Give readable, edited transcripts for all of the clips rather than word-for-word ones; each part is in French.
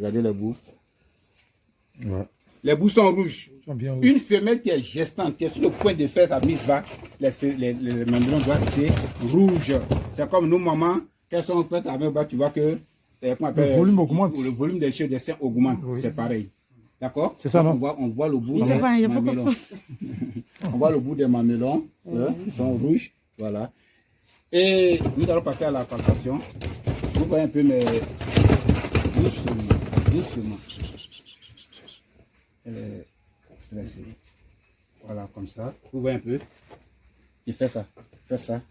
Regardez les bouts. Ouais. Les bouts sont rouges. Bien Une femelle qui est gestante, qui est sur le point de faire sa mise va, les mamelons doivent être rouges. C'est comme nos mamans, qu'elles sont prêtes à mettre, tu vois que le volume augmente. Le volume des cheveux des seins augmente. Oui. C'est pareil. D'accord? C'est ça, non? On voit le bout des mamelons. On voit le bout des mamelons. Ils sont rouges. Voilà. Et nous allons passer à la palpation. Vous voyez un peu, mais doucement. Elle est stressée. Voilà, comme ça. Vous voyez un peu. Il fait ça. Fais ça.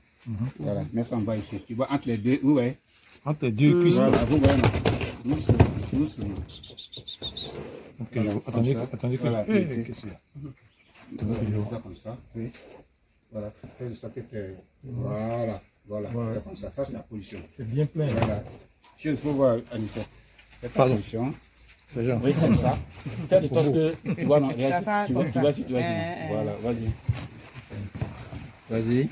Voilà. Mets ça en bas ici. Tu vois entre les deux. Vous voyez? Entre les deux cuisses. Voilà, vous voyez. Doucement. Okay. Voilà, attendez que voilà, qu'est-ce qu'il y a? Ça comme ça. Oui. Voilà. Fais de sorte que voilà. C'est comme ça. Ça, c'est la position. C'est bien plein. Voilà. Je peux voir Anicette. Fais ta position. C'est genre. Oui, comme ça. Fais de sorte que tu vois, non, tu vois si tu vois. Voilà, vas-y. Vas-y.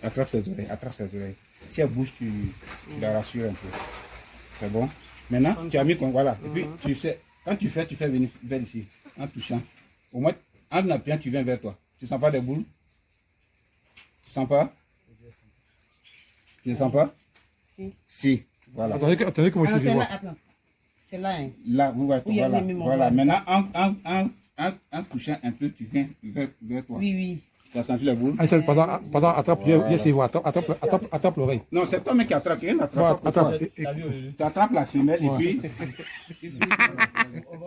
Attrape ses oreilles. Si elle bouge, tu la rassures un peu. C'est bon? Maintenant, tu as mis comme voilà. Et puis, tu sais, quand tu fais venir vers ici, en touchant. Au moins, en appuyant, tu viens vers toi. Tu ne sens pas des boules? Tu ne sens pas? Tu ne sens pas? Si. Voilà. Attendez que moi je vais voir. C'est là, hein. Là, vous voyez, voilà. Maintenant, en touchant un peu, tu viens vers toi. Oui. Tu as senti les boules? Pendant attrape, viens essayer voir. Attrape l'oreille. Non, c'est toi-même qui attrape. Rien n'attrape. Attrape. Tu attrapes la femelle et puis,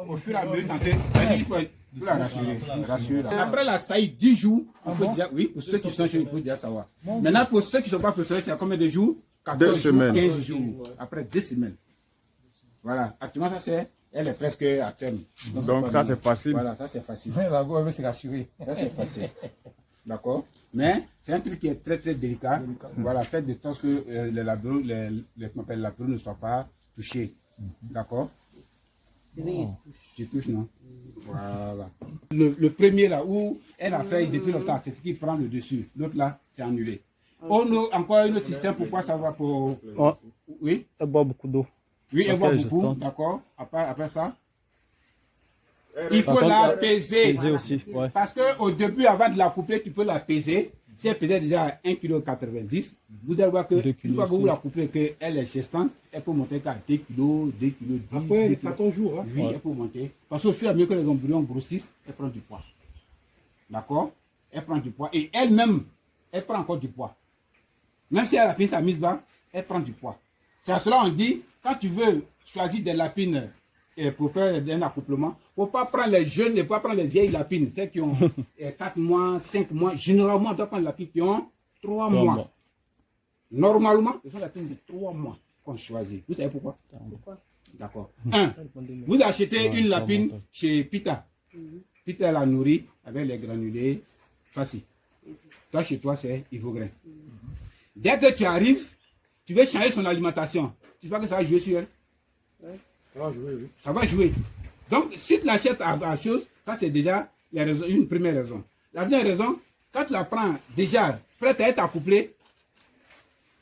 au fur et à mesure, il faut la rassurer. Après la saillie, 10 jours, on peut dire, oui, pour ceux qui sont chez vous, il faut déjà savoir. Maintenant, pour ceux qui ne sont pas professionnels, c'est à combien de jours? 14 jours, 15 jours. Après 2 semaines. Voilà. Actuellement, ça c'est, elle est presque à terme. Donc ça c'est facile. Voilà, ça c'est facile. La go, elle veut se rassurer. Ça c'est facile. D'accord? Mais c'est un truc qui est très très délicat. Voilà, faites de sorte que les labros ne soient pas touchés. D'accord? Tu touches, non? Voilà. Le premier là où elle a fait depuis longtemps, c'est ce qui prend le dessus. L'autre là, c'est annulé. Encore un autre système, pourquoi ça va pour. Oui? Elle boit beaucoup d'eau. Oui, elle boit beaucoup, d'accord. Après ça, il faut la peser. Aussi, ouais. Parce qu'au début, avant de la couper, tu peux la peser. Si elle pesait déjà à 1,90 kg, vous allez voir que une fois que vous la coupez, qu'elle est gestante, elle peut monter à 2 kg, 2 kg. Après, les 14 jours. Hein? Oui, elle peut monter. Parce qu'au fur et à mesure que les embryons grossissent, elle prend du poids. D'accord? Elle prend du poids. Et elle-même, elle prend encore du poids. Même si elle a fait sa mise bas, elle prend du poids. C'est à cela qu'on dit, quand tu veux choisir des lapines pour faire un accouplement, il ne faut pas prendre les jeunes, il ne faut pas prendre les vieilles lapines, celles qui ont 4 mois, 5 mois. Généralement, on doit prendre les lapines qui ont 3 mois. Normalement, ce sont les lapines de 3 mois qu'on choisit. Vous savez pourquoi? D'accord. 1. Vous achetez une lapine chez Pita. Pita la nourrit avec les granulés facile. Toi, chez toi, c'est Ivogrin. Dès que tu arrives, tu veux changer son alimentation. Tu vois que ça va jouer sur elle? Ça va jouer, oui. Ça va jouer. Donc, si tu l'achètes à chose, ça c'est déjà une première raison. La deuxième raison, quand tu la prends déjà prête à être accouplée,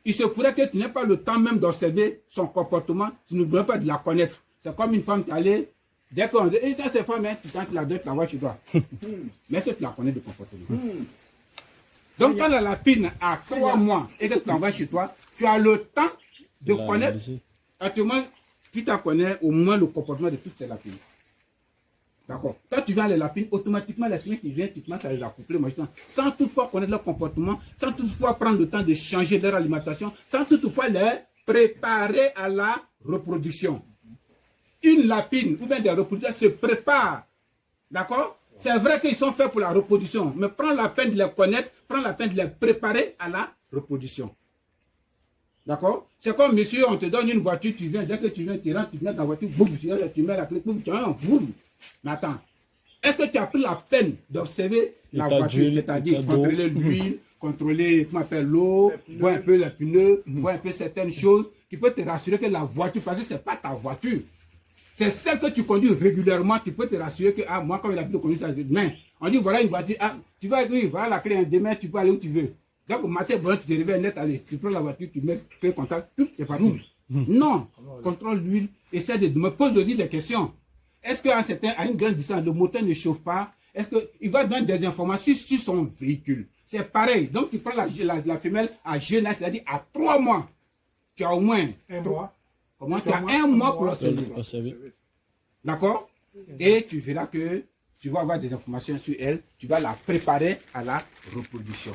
il se pourrait que tu n'aies pas le temps même d'observer son comportement, tu ne veux pas de la connaître. C'est comme une femme qui allait, dès qu'on dit, ça c'est femme, hein, quand tu la donnes, tu la vois chez toi. Mais est-ce que tu la connais de comportement? Donc, quand la lapine a 3 mois et que tu l'envoies chez toi, tu as le temps de connaître. Actuellement, tu connais au moins le comportement de toutes ces lapines. D'accord. Quand tu viens les lapines, automatiquement, les semaines qui viennent, tu commences à les accoupler, sans toutefois connaître leur comportement, sans toutefois prendre le temps de changer leur alimentation, sans toutefois les préparer à la reproduction. Une lapine ou bien des reproducteurs se préparent. D'accord? C'est vrai qu'ils sont faits pour la reproduction, mais prends la peine de les connaître, prends la peine de les préparer à la reproduction. D'accord? C'est comme, monsieur, on te donne une voiture, tu viens, dès que tu viens, tu rentres, tu viens dans la voiture, boum, tu mets la clé, boum, tu viens, boum. Mais attends, est-ce que tu as pris la peine d'observer la voiture, c'est-à-dire contrôler l'huile, contrôler, comment on appelle, l'eau, voir un peu les pneus, voir un peu certaines choses, qui peut te rassurer que la voiture, parce que ce n'est pas ta voiture. C'est celle que tu conduis régulièrement, tu peux te rassurer que, moi, quand il a plus de conduire, ça, mais on dit, voilà une voiture, tu vas, oui, voilà la clé, demain, tu peux aller où tu veux. Donc, au matin, bon, tu te réveilles net, allez, tu prends la voiture, tu mets le contact, tout est parti. Non, contrôle l'huile, essaie de me poser des questions. Est-ce qu'à une grande distance, le moteur ne chauffe pas? Est-ce qu'il va donner des informations sur son véhicule? C'est pareil. Donc, tu prends la femelle à jeunesse, c'est-à-dire à 3 mois. Tu as au moins Un mois. Comment tu as un mois pour l'observer. D'accord? Et tu verras que tu vas avoir des informations sur elle. Tu vas la préparer à la reproduction.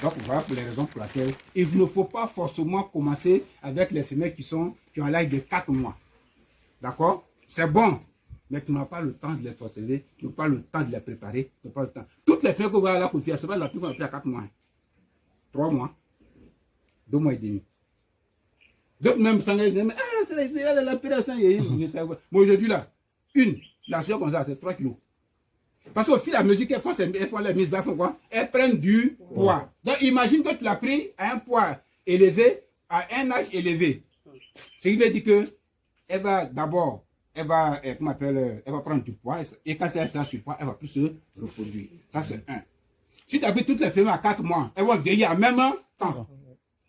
Donc, voilà pour les raisons pour lesquelles il ne faut pas forcément commencer avec les femelles qui ont l'âge de 4 mois. D'accord? C'est bon. Mais tu n'as pas le temps de les observer, tu n'as pas le temps de les préparer, tu n'as pas le temps. Toutes les femelles que vous voyez là pour faire, c'est pas la plus qu'on a pris à 4 mois. 3 mois. 2 mois et demi. D'autres même s'en disent, c'est la pédation. Mais aujourd'hui là, la sueur comme ça, c'est 3 kilos. Parce qu'au fil de la mesure qu'elles font les mises bas, elles prennent du poids. Donc imagine que tu l'as pris à un poids élevé, à un âge élevé. Ce qui veut dire que elle va d'abord, elle va prendre du poids, et quand elle sera sur le poids, elle va plus se reproduire. Ça c'est un. Si tu as pris toutes les femelles à 4 mois, elles vont vieillir en même temps.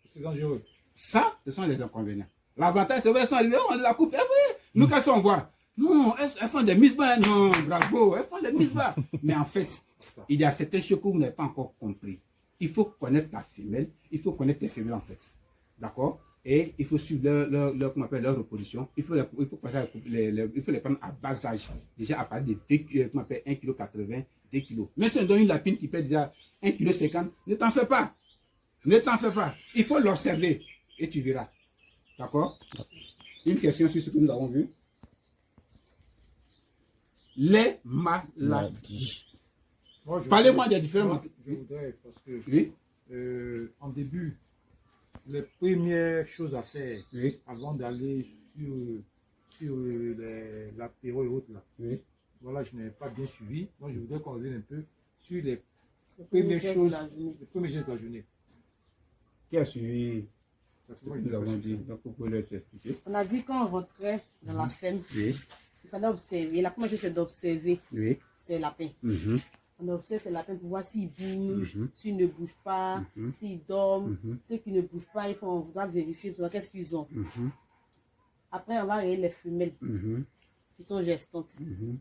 C'est dangereux. Ça, ce sont les inconvénients. L'avantage, c'est qu'elles sont arrivées, on la coupe. Nous, qu'est-ce qu'on voit? Non, elles font des mises bas. Non, bravo, elles font des mises bas. Mais en fait, il y a certaines choses que vous n'avez pas encore compris. Il faut connaître ta femelle, il faut connaître tes femelles en fait. D'accord? Et il faut suivre leur reproduction. Il faut les prendre à bas âge. Déjà à partir de 1,80 kg, 2 kg. Mais si on donne une lapine qui pèse déjà 1,50 kg, ne t'en fais pas. Ne t'en fais pas. Il faut l'observer et tu verras. D'accord? Une question sur ce que nous avons vu. Les maladies. Parlez-moi des différents maladies. Je voudrais, parce que Oui. En début, les premières choses à faire Oui. avant d'aller sur l'apéro et autres là. Oui. Voilà, je n'ai pas bien suivi. Donc je voudrais qu'on revienne un peu sur les premières choses, les premiers gestes de la journée. Qui a suivi Parce que ce moi, que je nous n'ai pas avons suivi. dit? Donc, vous pouvez l'expliquer. On a dit quand on rentrait dans la ferme, Oui. il fallait observer. La première chose, c'est d'observer Oui. ces lapins. Mhm. On observe ces lapins pour voir s'ils bougent, Mhm. s'ils ne bougent pas, Mhm. s'ils dorment. Mhm. Ceux qui ne bougent pas, on doit vérifier pour voir qu'est-ce qu'ils ont. Mhm. Après, on va regarder les femelles Mhm. qui sont gestantes. Mhm.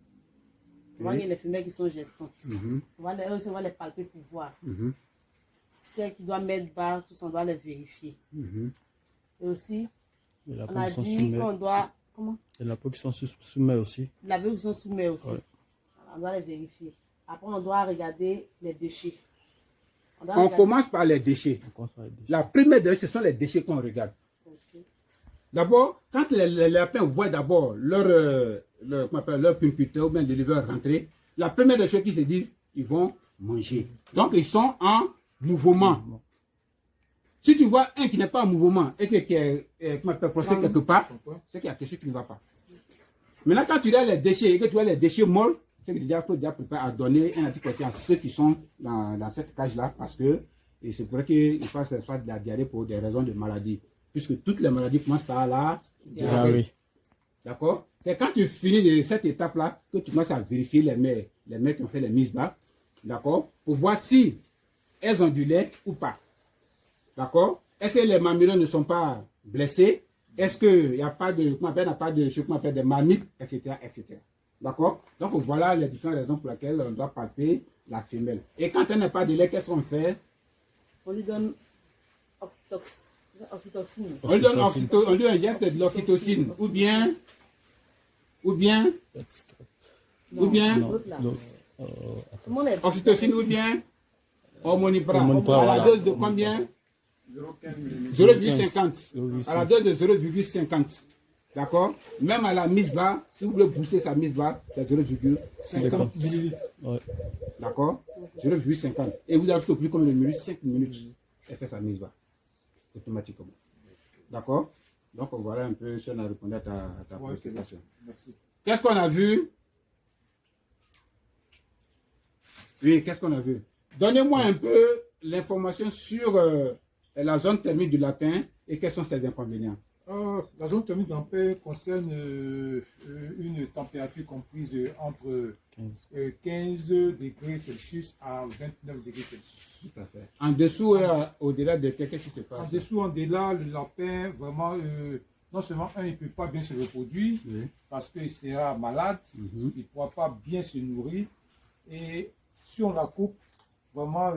On va regarder les femelles qui sont gestantes. Mhm. On va les palper pour voir. Mhm. Celles qui doivent mettre bas, tout ça, on doit les vérifier. Mhm. Et aussi, Et la on peau a qui sont dit sous-mets. qu'on doit... Comment? Et la peau qui sont sous-mets aussi. La veuve qui sont sous-mets aussi. Ouais. On doit les vérifier. Après, on doit regarder les déchets. doit On regarder- commence par les déchets. On commence par les déchets. La première des choses, ce sont les déchets qu'on regarde. Ok. D'abord, quand les lapins voient d'abord leur pupiteur ou bien l'éleveur rentrer, la première des choses qu'ils se disent, ils vont manger. Donc, ils sont en mouvement. Si tu vois un qui n'est pas en mouvement et qui est procès quelque part, c'est qu'il y a quelque chose qui ne va pas. Maintenant, quand tu regardes les déchets et que tu vois les déchets molles, c'est que déjà, il faut déjà préparer à donner un antibiotique à ceux qui sont dans cette cage-là parce que c'est vrai qu'il fasse soit de la diarrhée pour des raisons de maladie. Puisque toutes les maladies commencent par la diarrhée. oui. D'accord? C'est quand tu finis de cette étape-là que tu commences à vérifier les mères qui ont fait les mises bas. D'accord? Pour voir si elles ont du lait ou pas. D'accord? Est-ce que les mamelons ne sont pas blessés? Est-ce qu'il n'y a pas de, ce qu'on appelle des mammites, etc., etc. D'accord? Donc voilà les différentes raisons pour lesquelles on doit palper la femelle. Et quand elle n'a pas de lait, qu'est-ce qu'on fait? On lui donne oxytocine. On lui injecte de l'oxytocine. Ou bien, Non, l'autre là. l'autre, Comment on est- oxytocine ou bien hormonipra. Hormonipra, À la voilà. dose de combien? 0,50. À la dose de 0,50. D'accord? Même à la mise bas, si vous voulez booster sa mise bas, c'est 0,50 millilitres. Ouais. D'accord? 0,50. Et vous avez au plus combien de minutes? 5 minutes. Elle fait sa mise bas. Automatiquement. D'accord? Donc voilà un peu si on a répondu à ta préoccupation. Merci. Qu'est-ce qu'on a vu? Oui, qu'est-ce qu'on a vu? Donnez-moi un peu l'information sur la zone thermique du lapin et quels sont ses inconvénients. La zone thermique en paix concerne une température comprise entre 15 degrés Celsius à 29 degrés Celsius. Tout à fait. En dessous et au-delà de qu'est-ce qui se passe? En dessous, en delà, le lapin, vraiment, non seulement il ne peut pas bien se reproduire, Oui. parce qu'il sera malade, il ne pourra pas bien se nourrir. Et si on la coupe, vraiment,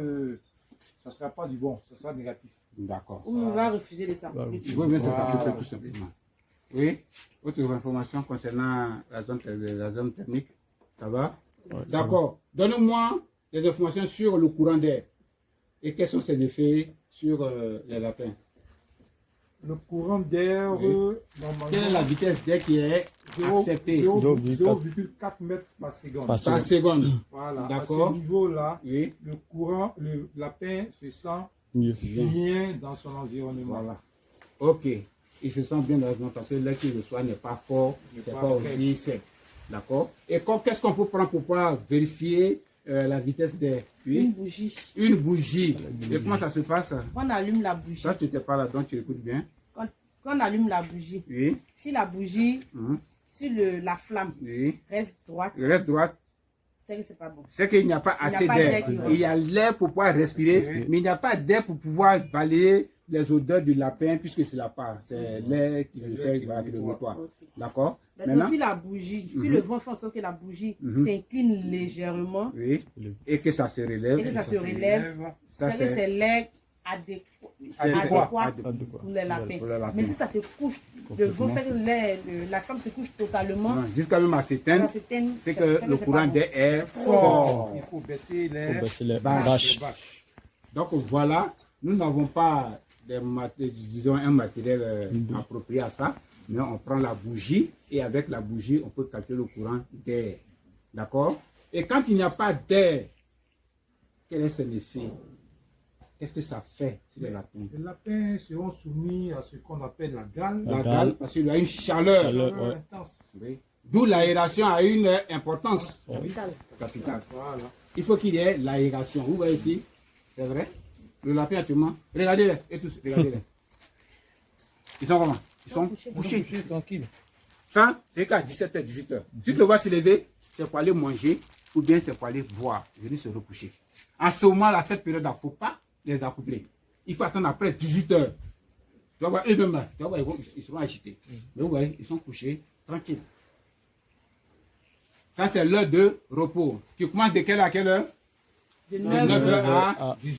ça ne sera pas du bon, ça sera négatif. D'accord. Ou il va refuser de s'accoupler. Oui, mais ça Voilà. s'appelle tout simplement. Oui. Autre information concernant la zone thermique, ça va? Ouais, D'accord. Donnez-moi des informations sur le courant d'air. Et quels sont ses effets sur les lapins? Le courant d'air, Oui. normalement, Quelle est la vitesse d'air qui est acceptée 0,4 mètres par seconde. Par par seconde? Voilà. D'accord. À ce niveau-là, Oui. le courant, le lapin se sent Mieux. bien dans son environnement. Voilà. Ok. Il se sent bien dans le parce que l'air qu'il reçoit n'est pas fort, n'est N'est pas pas aussi faible. D'accord. Et qu'est-ce qu'on peut prendre pour pouvoir vérifier la vitesse d'air? Une Oui. bougie. Une bougie. Et comment ça se passe? Quand on allume la bougie, Ça, tu n'étais pas là, donc tu écoutes bien. quand on allume la bougie, Oui. si la bougie, Mhm. si la flamme Oui. reste droite, Reste droite. c'est que c'est pas bon. C'est qu'il n'y a pas Il n'y a assez pas d'air. d'air qui rentre. Il y a l'air pour pouvoir respirer, mais il n'y a pas d'air pour pouvoir balayer les odeurs du lapin, puisque c'est la part. C'est l'air qui le fait, voilà, qui le nettoie. Ok. D'accord? Maintenant, si la bougie, si le vent fait en sorte que la bougie s'incline légèrement Oui. Et que ça se relève. et que ça se relève, Ça, c'est que c'est c'est l'air adéquat adéquat. pour les lapins. Pour les lapins. Mais si ça se couche, le vent fait que la flamme se couche totalement, Non, jusqu'à même à s'éteindre, ça s'éteint, c'est ça que fait le c'est courant pas bon. d'air est Fort. fort. Il faut baisser Faut l'air. baisser les Bâche. bâches. Bâche. Donc voilà, nous n'avons pas disons, un matériel approprié à ça, mais on prend la bougie et avec la bougie, on peut calculer le courant d'air. D'accord? Et quand il n'y a pas d'air, quel est son effet? Qu'est-ce que ça fait sur les lapins? Les lapins seront soumis à ce qu'on appelle la gale. La La dalle, dalle. parce qu'il a une chaleur. Chaleur. Chaleur ouais. intense. Oui. D'où l'aération a une importance Capital. capitale. Voilà. Il faut qu'il y ait l'aération. Vous voyez ici, c'est vrai? Le lapin actuellement, regardez-les, et tous, regardez-les. Ils sont comment? Ils sont couchés. Tranquille. Ça, c'est qu'à 17h, 18h. Si tu le vois se lever, c'est pour aller manger ou bien c'est pour aller boire, venir se recoucher. En ce moment-là, cette période-là, il ne faut pas les accoupler. Il faut attendre après 18h. Tu vas voir eux-mêmes là, tu vas voir, ils seront agités. Mais vous voyez, ils sont couchés, tranquilles. Ça, c'est l'heure de repos. Qui commence de quelle heure à quelle heure? De De 9 9h heures à 18h.